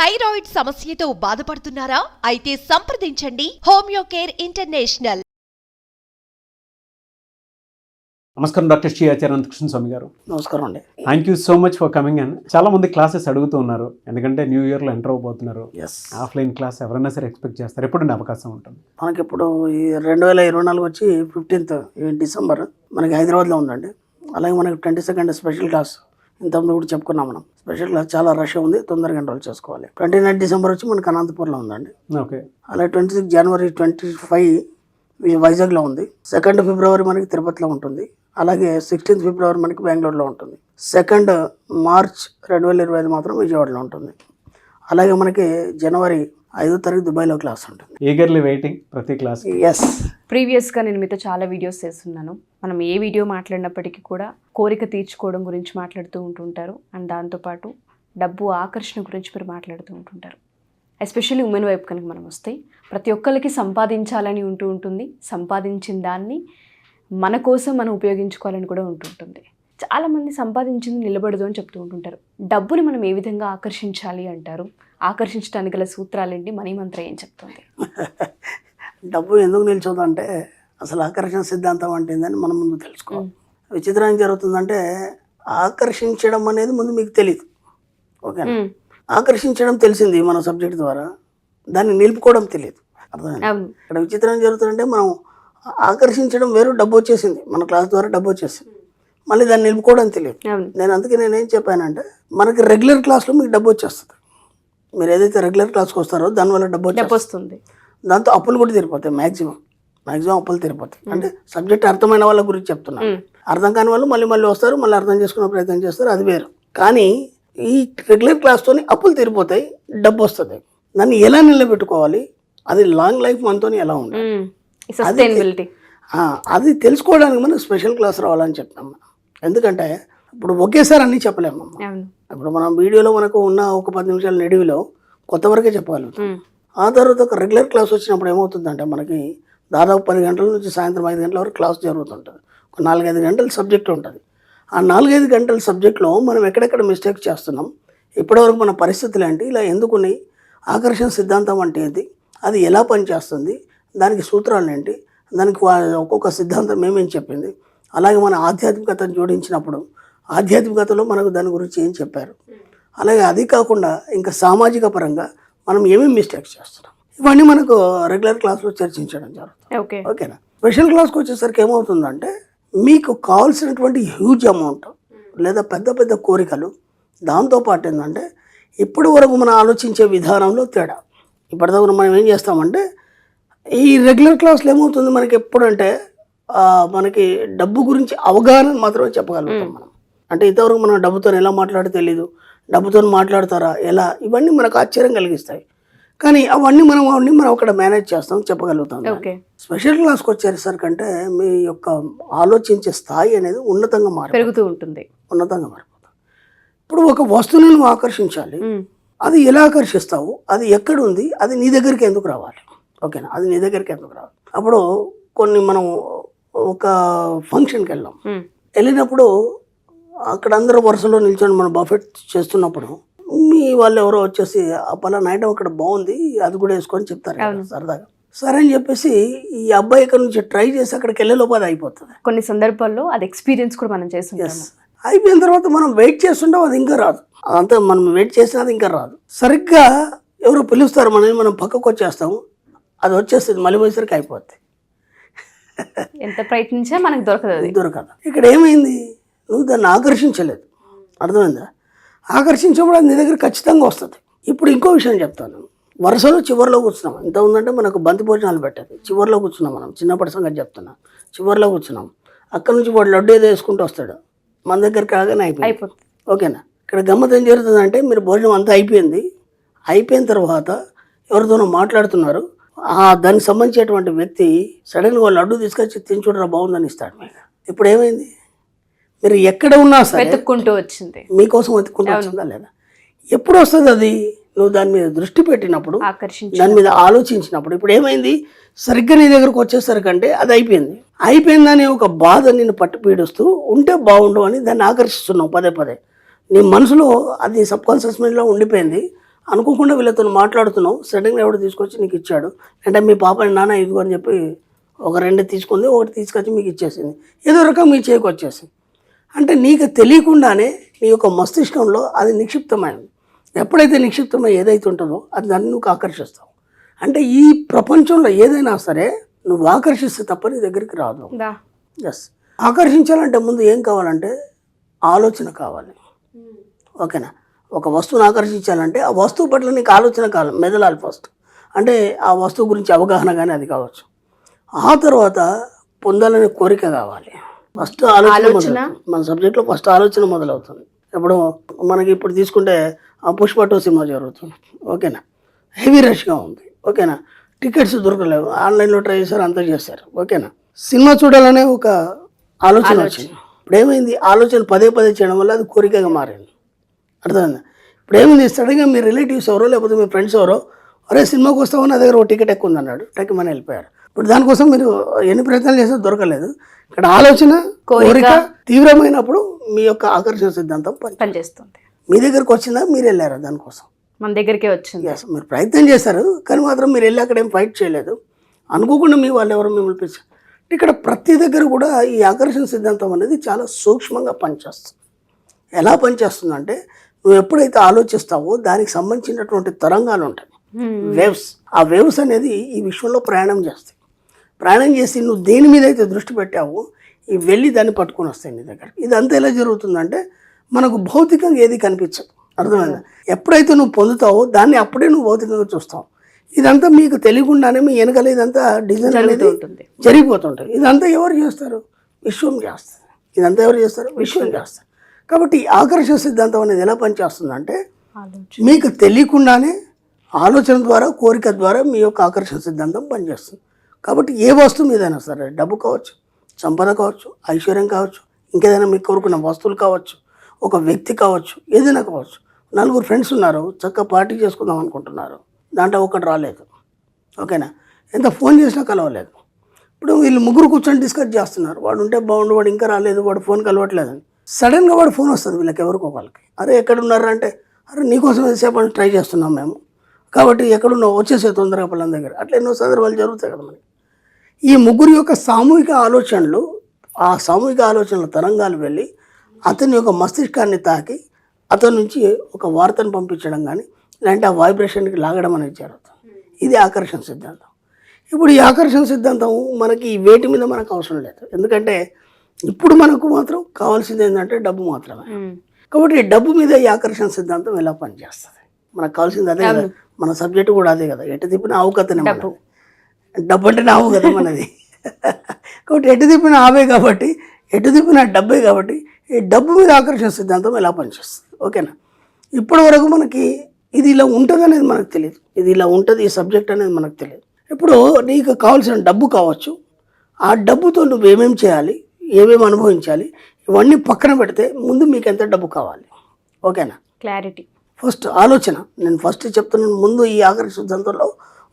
Thyroid సమస్యతో బాధపడుతున్నారా? అయితే సంప్రదించండి హోమియో కేర్ ఇంటర్నేషనల్. నమస్కారం డాక్టర్ శ్రీ ఆచార్య అనంతకృష్ణ స్వామి గారు. నమస్కారం అండి. Thank you so much for coming and చాలా మంది క్లాసెస్ అడుగుతూ ఉన్నారు, ఎందుకంటే న్యూ ఇయర్లో ఎంటర్ అవబోతున్నారు. ఆఫ్లైన్ క్లాస్ ఎవరైనా సరే ఎక్స్పెక్ట్ చేస్తారు, ఎప్పుడు అవకాశం ఉంటుంది మనకి ఇప్పుడు ఈ 2024 వచ్చి 15th డిసెంబర్ మనకి హైదరాబాద్లో ఉందండి. అలాగే మనకి 22nd స్పెషల్ క్లాస్ ఇంతకుముందు కూడా చెప్పుకున్నాం. మనం స్పెషల్ క్లాస్ చాలా రష్ ఉంది, తొందరగా ఎన్రోల్ చేసుకోవాలి. 29 డిసెంబర్ వచ్చి మనకి అనంతపూర్లో ఉందండి. ఓకే. అలాగే 26 జనవరి 25 వైజాగ్లో ఉంది. 2nd ఫిబ్రవరి మనకి తిరుపతిలో ఉంటుంది. అలాగే 16th ఫిబ్రవరి మనకి బెంగళూరులో ఉంటుంది. 2nd మార్చ్ 2025 మాత్రం విజయవాడలో ఉంటుంది. అలాగే మనకి జనవరి 5వ తారీఖు దుబాయ్లో క్లాస్ ఉంటుంది. ఈగర్లీ వెయిటింగ్ ప్రతి క్లాస్. ఎస్, ప్రీవియస్గా నేను మీతో చాలా వీడియోస్ చేస్తున్నాను. మనం ఏ వీడియో మాట్లాడినప్పటికీ కూడా కోరిక తీర్చుకోవడం గురించి మాట్లాడుతూ ఉంటుంటారు, అండ్ దాంతోపాటు డబ్బు ఆకర్షణ గురించి మీరు మాట్లాడుతూ ఉంటుంటారు. ఎస్పెషల్లీ ఉమెన్ వైపు కనుక మనం వస్తే ప్రతి ఒక్కరికి సంపాదించాలని ఉంటుంది. సంపాదించిన దాన్ని మన కోసం మనం ఉపయోగించుకోవాలని కూడా ఉంటుంటుంది. చాలామంది సంపాదించింది నిలబడదు అని చెప్తూ ఉంటుంటారు. డబ్బుని మనం ఏ విధంగా ఆకర్షించాలి అంటారు? ఆకర్షించడానికి గల సూత్రాలేంటి? మనీ మంత్రం ఏం చెప్తుంది? డబ్బు ఎందుకు నిల్చోదంటే అసలు ఆకర్షణ సిద్ధాంతం అంటే ఏందని మనం ముందు తెలుసుకోవాలి. విచిత్రం ఏం జరుగుతుందంటే ఆకర్షించడం అనేది ముందు మీకు తెలియదు. ఓకేనా? ఆకర్షించడం తెలిసింది మన సబ్జెక్ట్ ద్వారా, దాన్ని నిలుపుకోవడం తెలియదు. అర్థమైంది? ఇక్కడ విచిత్రం ఏం జరుగుతుందంటే మనం ఆకర్షించడం వేరు, డబ్బు వచ్చేసింది మన క్లాస్ ద్వారా, డబ్బు వచ్చేసింది, మళ్ళీ దాన్ని నిలుపుకోవడం తెలియదు. అందుకే నేనేం చెప్పానంటే మనకి రెగ్యులర్ క్లాస్లో మీకు డబ్బు వచ్చేస్తుంది. మీరు ఏదైతే రెగ్యులర్ క్లాస్కి వస్తారో దానివల్ల డబ్బు వస్తుంది. దాంతో అప్పులు కూడా తీరిపోతాయి. మ్యాక్సిమం అప్పులు తీరిపోతాయి. అంటే సబ్జెక్ట్ అర్థమైన వాళ్ళ గురించి చెప్తున్నాను. అర్థం కాని వాళ్ళు మళ్ళీ వస్తారు, మళ్ళీ అర్థం చేసుకునే ప్రయత్నం చేస్తారు, అది వేరు. కానీ ఈ రెగ్యులర్ క్లాస్తోని అప్పులు తీరిపోతాయి, డబ్బు వస్తుంది. దాన్ని ఎలా నిలబెట్టుకోవాలి, అది లాంగ్ లైఫ్ మనతో ఎలా ఉండాలి, అది తెలుసుకోవడానికి మనం స్పెషల్ క్లాస్ రావాలని చెప్తాం. ఎందుకంటే ఇప్పుడు ఒకేసారి అన్నీ చెప్పలేము. ఇప్పుడు మనం వీడియోలో మనకు ఉన్న ఒక 10 నిమిషాల నిడివిలో కొత్త వరకే చెప్పగలుగుతాం. ఆ తర్వాత ఒక రెగ్యులర్ క్లాస్ వచ్చినప్పుడు ఏమవుతుందంటే మనకి దాదాపు 10 గంటల నుంచి సాయంత్రం 5 గంటల వరకు క్లాస్ జరుగుతుంటుంది. ఒక 4-5 గంటల సబ్జెక్ట్ ఉంటుంది. ఆ 4-5 గంటల సబ్జెక్ట్లో మనం ఎక్కడెక్కడ మిస్టేక్స్ చేస్తున్నాం, ఇప్పటివరకు మన పరిస్థితులు ఏంటి, ఇలా ఎందుకున్నాయి, ఆకర్షణ సిద్ధాంతం అంటే ఏంటి, అది ఎలా పనిచేస్తుంది, దానికి సూత్రాలు ఏంటి, దానికి ఒక్కొక్క సిద్ధాంతం ఏమేమి చెప్పింది, అలాగే మన ఆధ్యాత్మికతను జోడించినప్పుడు ఆధ్యాత్మికతలో మనకు దాని గురించి ఏం చెప్పారు, అలాగే అది కాకుండా ఇంకా సామాజిక పరంగా మనం ఏమేమి మిస్టేక్స్ చేస్తున్నాం, ఇవన్నీ మనకు రెగ్యులర్ క్లాస్లో చర్చించడం జరుగుతుంది. ఓకేనా? స్పెషల్ క్లాస్కి వచ్చేసరికి ఏమవుతుందంటే మీకు కావాల్సినటువంటి హ్యూజ్ అమౌంట్ లేదా పెద్ద పెద్ద కోరికలు, దాంతోపాటు ఏంటంటే ఇప్పటి వరకు మనం ఆలోచించే విధానంలో తేడా. ఇప్పటిదాకా మనం ఏం చేస్తామంటే ఈ రెగ్యులర్ క్లాస్లో ఏమవుతుంది మనకి ఎప్పుడంటే మనకి డబ్బు గురించి అవగాహన మాత్రమే చెప్పగలుగుతాం మనం. అంటే ఇంతవరకు మనం డబ్బుతో ఎలా మాట్లాడితే తెలీదు, డబ్బుతో మాట్లాడతారా ఎలా, ఇవన్నీ మనకు ఆశ్చర్యం కలిగిస్తాయి. కానీ అవన్నీ మనం అక్కడ మేనేజ్ చేస్తాం, చెప్పగలుగుతాం. స్పెషల్ క్లాస్కి వచ్చేసరికంటే మీ యొక్క ఆలోచించే స్థాయి అనేది ఉన్నతంగా పెరుగుతూ ఉంటుంది, ఉన్నతంగా మారిపోతుంది. ఇప్పుడు ఒక వస్తువుని నువ్వు ఆకర్షించాలి, అది ఎలా ఆకర్షిస్తావు, అది ఎక్కడుంది, అది నీ దగ్గరికి ఎందుకు రావాలి. ఓకేనా? అది నీ దగ్గరికి ఎందుకు రావాలి. అప్పుడు కొన్ని మనం ఒక ఫంక్షన్కి వెళ్ళినప్పుడు అక్కడ అందరూ వరుసలో నిల్చొని మనం బఫెట్ చేస్తున్నప్పుడు మీ వాళ్ళు ఎవరో వచ్చేసి పలానా ఐటమ్ అక్కడ బాగుంది, అది కూడా వేసుకొని చెప్తారు సరదాగా. సరే అని చెప్పేసి ఈ అబ్బాయి ఇక్కడ నుంచి ట్రై చేసి అక్కడికి వెళ్ళే లోపు అది అయిపోతుంది. కొన్ని సందర్భాల్లో అది ఎక్స్పీరియన్స్ కూడా మనం చేస్తుంటాం. అయిపోయిన తర్వాత మనం వెయిట్ చేస్తుంటాం, అది ఇంకా రాదు. అదంతా మనం వెయిట్ చేసినది ఇంకా రాదు. సరిగ్గా ఎవరో పిలుస్తారు మనల్ని, మనం పక్కకు వచ్చేస్తాము, అది వచ్చేస్తుంది, మళ్ళీ పోయేసరికి అయిపోద్ది. ఎంత ప్రయత్నించినా మనకు దొరకదు. ఇక్కడ ఏమైంది, నువ్వు దాన్ని ఆకర్షించలేదు. అర్థమైందా? ఆకర్షించినప్పుడు అది నీ దగ్గర ఖచ్చితంగా వస్తుంది. ఇప్పుడు ఇంకో విషయం చెప్తాను. వరుసలో చివరిలో కూర్చున్నాం. ఎంత ఉందంటే మనకు బంతి భోజనాలు పెట్టేది, చివరిలో కూర్చున్నాం. మనం చిన్నప్పటి సంగతి చెప్తున్నా, చివరిలో కూర్చున్నాం. అక్కడ నుంచి వాడు లడ్డు ఏదో వేసుకుంటూ వస్తాడు, మన దగ్గరికి రాగానే అయిపోతుంది. ఓకేనా? ఇక్కడ గమ్మత్ ఏం జరుగుతుందంటే మీరు భోజనం అంతా అయిపోయిన తర్వాత ఎవరితోనో మాట్లాడుతున్నారు, దానికి సంబంధించినటువంటి వ్యక్తి సడన్గా లడ్డు తీసుకొచ్చి తినచుడరా బాగుందని ఇస్తాడు మీకు. ఇప్పుడు ఏమైంది, మీరు ఎక్కడ ఉన్నా సరే వెతుక్కుంటూ వచ్చింది, మీకోసం వెతుక్కుంటూ వచ్చిందా లేదా? ఎప్పుడు వస్తుంది అది, నువ్వు దాని మీద దృష్టి పెట్టినప్పుడు, దాని మీద ఆలోచించినప్పుడు. ఇప్పుడు ఏమైంది, సరిగ్గా నీ దగ్గరకు వచ్చేసరికంటే అది అయిపోయిందని ఒక బాధ నిన్ను పట్టు పీడుస్తూ ఉంటే బాగుండు అని దాన్ని ఆకర్షిస్తున్నావు పదే. నీ మనసులో అది సబ్ కాన్షియస్ మైండ్లో ఉండిపోయింది. అనుకోకుండా వీళ్ళతో మాట్లాడుతున్నావు, సడన్గా ఎవడు తీసుకొచ్చి నీకు ఇచ్చాడు, అంటే మీ పాపని నాన్న ఇదిగో అని చెప్పి ఒక 2 తీసుకుంది, ఒకటి తీసుకొచ్చి మీకు ఇచ్చేసింది, ఏదో రకం మీ చేతికి వచ్చేసింది. అంటే నీకు తెలియకుండానే నీ యొక్క మస్తిష్కంలో అది నిక్షిప్తమైనది. ఎప్పుడైతే నిక్షిప్తమై ఏదైతే ఉంటుందో అది దాన్ని నువ్వు ఆకర్షిస్తావు. అంటే ఈ ప్రపంచంలో ఏదైనా సరే నువ్వు ఆకర్షిస్తే తప్ప నీ దగ్గరికి రాదు. ఎస్, ఆకర్షించాలంటే ముందు ఏం కావాలంటే ఆలోచన కావాలి. ఓకేనా? ఒక వస్తువుని ఆకర్షించాలంటే ఆ వస్తువు పట్ల నీకు ఆలోచన కావాలి, మెదలాలి ఫస్ట్. అంటే ఆ వస్తువు గురించి అవగాహన కానీ అది కావచ్చు. ఆ తర్వాత పొందాలనే కోరిక కావాలి. ఫస్ట్ ఆలోచన మన సబ్జెక్ట్లో ఫస్ట్ ఆలోచన మొదలవుతుంది. ఇప్పుడు మనకి ఇప్పుడు తీసుకుంటే ఆ పుష్ప 2 సినిమా జరుగుతుంది. ఓకేనా? హెవీ రష్గా ఉంది. ఓకేనా? టికెట్స్ దొరకలేవు, ఆన్లైన్లో ట్రై చేశారు, అంతా చేశారు. ఓకేనా? సినిమా చూడాలనే ఒక ఆలోచన వచ్చింది. ఇప్పుడు ఏమైంది, ఆలోచన పదే చేయడం వల్ల అది కోరికగా మారింది. అర్థమైందా? ఇప్పుడు ఏమైంది, సడన్గా మీ రిలేటివ్స్ ఎవరో లేకపోతే మీ ఫ్రెండ్స్ ఎవరో అరే సినిమాకి వస్తామో నా దగ్గర ఒక టికెట్ ఎక్కువ ఉంది అన్నాడు, టక్కుమని వెళ్ళిపోయారు. ఇప్పుడు దానికోసం మీరు ఎన్ని ప్రయత్నాలు చేసినా దొరకలేదు. ఇక్కడ ఆలోచన కోరిక తీవ్రమైనప్పుడు మీ యొక్క ఆకర్షణ సిద్ధాంతం పనిచేస్తుంది. మీ దగ్గరకు వచ్చిందా, మీరు వెళ్ళారా దానికోసం? మన దగ్గరికే వచ్చింది. ఎస్, మీరు ప్రయత్నం చేశారు కానీ మాత్రం మీరు వెళ్ళి అక్కడ ఏం ఫైట్ చేయలేదు. అనుకోకుండా మీ వాళ్ళు ఎవరో మిమ్మల్ని పిలిచారు. ఇక్కడ ప్రతి దగ్గర కూడా ఈ ఆకర్షణ సిద్ధాంతం అనేది చాలా సూక్ష్మంగా పనిచేస్తుంది. ఎలా పనిచేస్తుందంటే నువ్వు ఎప్పుడైతే ఆలోచిస్తావో దానికి సంబంధించినటువంటి తరంగాలు ఉంటాయి, వేవ్స్. ఆ వేవ్స్ అనేది ఈ విశ్వంలో ప్రయాణం చేస్తాయి. ప్రయాణం చేసి నువ్వు దేని మీద అయితే దృష్టి పెట్టావో ఈ వెళ్ళి దాన్ని పట్టుకొని వస్తాయి నీ దగ్గర. ఇదంతా ఎలా జరుగుతుందంటే మనకు భౌతికంగా ఏది కనిపించదు. అర్థమైందా? ఎప్పుడైతే నువ్వు పొందుతావో దాన్ని అప్పుడే నువ్వు భౌతికంగా చూస్తావు. ఇదంతా మీకు తెలియకుండానే మీ వెనకాల ఇదంతా డిజైన్ అనేది జరిగిపోతుంటుంది. ఇదంతా ఎవరు చేస్తారు? విశ్వం చేస్తారు. ఇదంతా ఎవరు చేస్తారు? విశ్వం చేస్తారు. కాబట్టి ఈ ఆకర్షణ సిద్ధాంతం అనేది ఎలా పనిచేస్తుందంటే మీకు తెలియకుండానే ఆలోచన ద్వారా కోరిక ద్వారా మీ యొక్క ఆకర్షణ సిద్ధాంతం పనిచేస్తుంది. కాబట్టి ఏ వస్తువు మీదైనా సరే, డబ్బు కావచ్చు, సంపద కావచ్చు, ఐశ్వర్యం కావచ్చు, ఇంకేదైనా మీకు కోరుకున్న వస్తువులు కావచ్చు, ఒక వ్యక్తి కావచ్చు, ఏదైనా కావచ్చు. 4 ఫ్రెండ్స్ ఉన్నారు, చక్కగా పార్టీ చేసుకుందాం అనుకుంటున్నారు, దాంట్లో ఒకటి రాలేదు. ఓకేనా? ఎంత ఫోన్ చేసినా కలవలేదు. ఇప్పుడు వీళ్ళు 3 కూర్చొని డిస్కస్ చేస్తున్నారు, వాడు ఉంటే బాగుండు, వాడు ఇంకా రాలేదు, వాడు ఫోన్ కలవట్లేదని. సడన్గా వాడు ఫోన్ వస్తుంది వీళ్ళకి, ఎవరికో వాళ్ళకి. అరే ఎక్కడున్నారు అంటే, అరే నీకోసం ఎంతసేపు ట్రై చేస్తున్నాం మేము, కాబట్టి ఎక్కడున్నావు వచ్చేసే తొందరగా పళ్ళ దగ్గర. అట్లా ఎన్నో సందర్భాలు జరుగుతాయి కదా మనకి. ఈ 3 యొక్క సామూహిక ఆలోచనలు, ఆ సామూహిక ఆలోచనల తరంగాలు వెళ్ళి అతని యొక్క మస్తిష్కాన్ని తాకి అతని నుంచి ఒక వార్తను పంపించడం కానీ లేదంటే ఆ వైబ్రేషన్కి లాగడం అనేది జరుగుతుంది. ఇది ఆకర్షణ సిద్ధాంతం. ఇప్పుడు ఈ ఆకర్షణ సిద్ధాంతం మనకి వేటి మీద మనకు అవసరం లేదు. ఎందుకంటే ఇప్పుడు మనకు మాత్రం కావాల్సింది ఏంటంటే డబ్బు మాత్రమే. కాబట్టి ఈ డబ్బు మీద ఈ ఆకర్షణ సిద్ధాంతం ఎలా పనిచేస్తుంది? మనకు కావాల్సింది అదే కదా, మన సబ్జెక్టు కూడా అదే కదా. ఎటు తిప్పిన ఆవు కథనే, డబ్బు అంటే ఆవు కదా మనది. కాబట్టి ఎటు తిప్పిన ఆవే కాబట్టి, ఎటు తిప్పిన డబ్బే కాబట్టి ఈ డబ్బు మీద ఆకర్షణ సిద్ధాంతం ఎలా పనిచేస్తుంది? ఓకేనా? ఇప్పటి వరకు మనకి ఇది ఇలా ఉంటుంది అనేది మనకు తెలియదు, ఇది ఇలా ఉంటుంది ఈ సబ్జెక్ట్ అనేది మనకు తెలియదు. ఇప్పుడు నీకు కావాల్సిన డబ్బు కావచ్చు, ఆ డబ్బుతో నువ్వు ఏమేమి చేయాలి, ఏమేమి అనుభవించాలి, ఇవన్నీ పక్కన పెడితే ముందు మీకు ఎంత డబ్బు కావాలి. ఓకేనా? క్లారిటీ ఫస్ట్ ఆలోచన. నేను ఫస్ట్ చెప్తున్నాను, ముందు ఈ ఆకర్షణ సిద్ధాంతంలో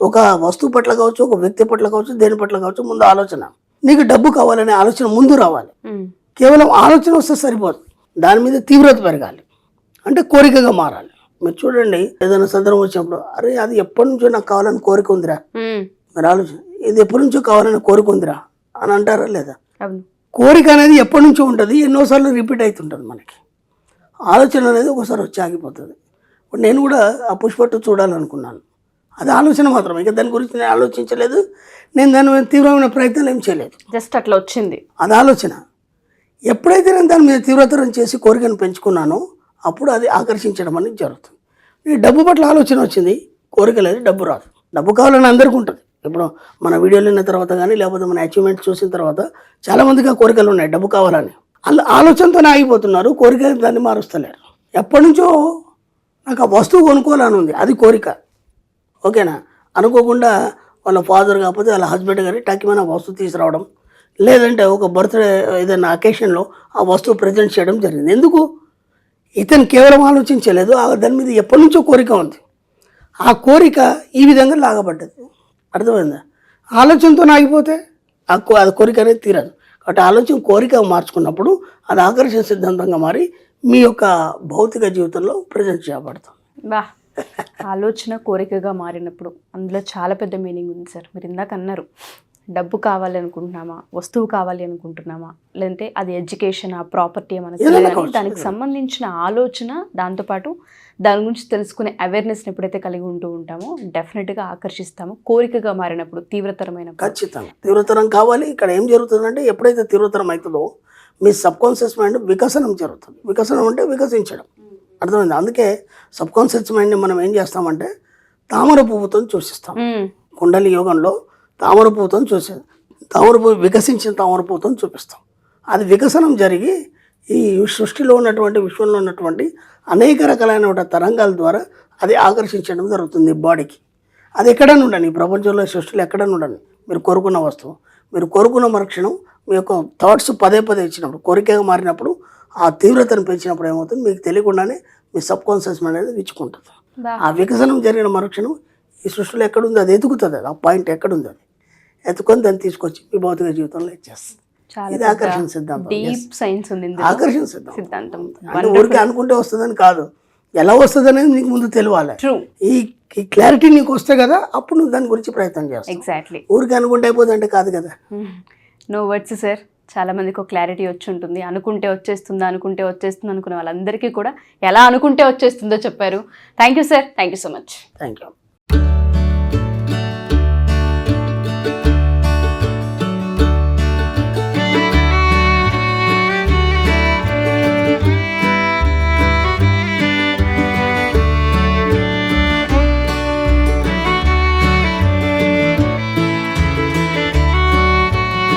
ఒక వస్తువు పట్ల కావచ్చు, ఒక వ్యక్తి పట్ల కావచ్చు, దేని పట్ల కావచ్చు, ముందు ఆలోచన. నీకు డబ్బు కావాలనే ఆలోచన ముందు రావాలి. కేవలం ఆలోచన వస్తే సరిపోదు, దాని మీద తీవ్రత పెరగాలి, అంటే కోరికగా మారాలి. మీరు చూడండి, ఏదైనా సందర్భం వచ్చినప్పుడు అరే అది ఎప్పటి నుంచో నాకు కావాలని కోరిక ఉందిరా, మీరు ఆలోచన, ఇది ఎప్పటి నుంచో కావాలని కోరిక ఉందిరా అని అంటారా లేదా? కోరిక అనేది ఎప్పటి నుంచో ఉంటుంది, ఎన్నోసార్లు రిపీట్ అవుతుంటుంది మనకి. ఆలోచన అనేది ఒకసారి వచ్చి ఆగిపోతుంది. ఇప్పుడు నేను కూడా ఆ పుష్ప 2 చూడాలనుకున్నాను, అది ఆలోచన మాత్రమే, ఇక దాని గురించి నేను ఆలోచించలేదు, నేను దాని మీద తీవ్రమైన ప్రయత్నాలు ఏం చేయలేదు, జస్ట్ అట్లా వచ్చింది, అది ఆలోచన. ఎప్పుడైతే నేను దాని మీద తీవ్రతరం చేసి కోరికను పెంచుకున్నానో అప్పుడు అది ఆకర్షించడం అనేది జరుగుతుంది. ఈ డబ్బు పట్ల ఆలోచన వచ్చింది, కోరిక లేదు, డబ్బు రాదు. డబ్బు కావాలని అందరికీ ఉంటుంది. ఇప్పుడు మన వీడియోలు విన్న తర్వాత కానీ లేకపోతే మన అచీవ్మెంట్ చూసిన తర్వాత చాలామందికి ఆ కోరికలు ఉన్నాయి, డబ్బు కావాలని. అలా ఆలోచనతోనే ఆగిపోతున్నారు, కోరిక దాన్ని మారుస్తలేరు. ఎప్పటి నుంచో నాకు ఆ వస్తువు కొనుక్కోవాలని ఉంది, అది కోరిక. ఓకేనా? అనుకోకుండా వాళ్ళ ఫాదర్ కాకపోతే వాళ్ళ హస్బెండ్ కానీ టక్కిమైన వస్తువు తీసుకురావడం, లేదంటే ఒక బర్త్డే ఏదైనా అకేషన్లో ఆ వస్తువు ప్రజెంట్ చేయడం జరిగింది. ఎందుకు? ఇతను కేవలం ఆలోచించలేదు, దాని మీద ఎప్పటి నుంచో కోరిక ఉంది. ఆ కోరిక ఈ విధంగా లాగబడ్డది. అర్థమైందా? ఆలోచనతో ఆగిపోతే అది కోరిక అనేది తీరదు. కాబట్టి ఆలోచన కోరిక మార్చుకున్నప్పుడు అది ఆకర్షణ సిద్ధాంతంగా మారి మీ యొక్క భౌతిక జీవితంలో ప్రజెంట్ చేయబడుతుంది. ఆలోచన కోరికగా మారినప్పుడు అందులో చాలా పెద్ద మీనింగ్ ఉంది సార్. మీరు ఇందాక అన్నారు, డబ్బు కావాలి అనుకుంటున్నామా, వస్తువు కావాలి అనుకుంటున్నామా, లేదంటే అది ఎడ్యుకేషన్, ఆ ప్రాపర్టీ మనకు ఏదైనా తెలియదు. కావచ్చు. దానికి సంబంధించిన ఆలోచన, దాంతోపాటు దాని గురించి తెలుసుకునే అవేర్నెస్ని ఎప్పుడైతే కలిగి ఉంటూ ఉంటామో డెఫినెట్గా ఆకర్షిస్తాము. కోరికగా మారినప్పుడు, తీవ్రతరమైన ఖచ్చితంగా తీవ్రతరం కావాలి. ఇక్కడ ఏం జరుగుతుందంటే ఎప్పుడైతే తీవ్రతరం అవుతుందో మీ సబ్ కాన్షియస్ మైండ్ వికసనం జరుగుతుంది. వికసనం అంటే వికసించడం, అర్థమైంది. అందుకే సబ్ కాన్షియస్ మైండ్ని మనం ఏం చేస్తామంటే తామర పువ్వుతో సూచిస్తాం. కుండలి యోగంలో తామర పువ్వుతో చూసేది, తామర పువ్వు వికసించిన తామర పువ్వుతో చూపిస్తాం. అది వికసనం జరిగి ఈ సృష్టిలో ఉన్నటువంటి, విశ్వంలో ఉన్నటువంటి అనేక రకాలైన తరంగాల ద్వారా అది ఆకర్షించడం జరుగుతుంది బాడీకి. అది ఎక్కడైనా ఉండని, ఈ ప్రపంచంలో సృష్టిలో ఎక్కడైనా ఉండని, మీరు కోరుకున్న వస్తువు, మీరు కోరుకున్న మరుక్షణం మీ యొక్క థాట్స్ పదే పదే ఇచ్చినప్పుడు, కోరికగా మారినప్పుడు, ఆ తీవ్రతను పెంచినప్పుడు ఏమవుతుంది, మీకు తెలియకుండానే మీ సబ్ కాన్షియస్ మైండ్ అనేది విచ్చుకుంటుంది. ఆ వికసనం జరిగిన మరుక్షణం ఈ సృష్టిలో ఎక్కడుంది అది ఎదుగుతుంది. అది ఆ పాయింట్ ఎక్కడుంది అది ఎత్తుకొని దాన్ని తీసుకొచ్చి మీ భౌతిక జీవితంలో ఇచ్చేస్తుంది. ఇది ఆకర్షణ సిద్ధాంతం. డీప్ సైన్స్ ఉంది ఆకర్షణ సిద్ధాంతం సిద్ధాంతం. అంటే ఊరికే అనుకుంటే వస్తుందని కాదు, ఎలా వస్తుంది అనేది నీకు ముందు తెలియాలి. ట్రూ. ఈ క్లారిటీ నీకు వస్తే కదా అప్పుడు నువ్వు దాని గురించి ప్రయత్నం చేస్తావు. ఎగ్జాక్ట్లీ. ఊరికే అనుకుంటే అయిపోతుందంటే కాదు కదా. No words sir. చాలా మందికి ఒక క్లారిటీ వచ్చి ఉంటుంది. అనుకుంటే వచ్చేస్తుంది అనుకునే వాళ్ళందరికీ కూడా ఎలా అనుకుంటే వచ్చేస్తుందో చెప్పారు. Thank you sir. Thank you so much. Thank you.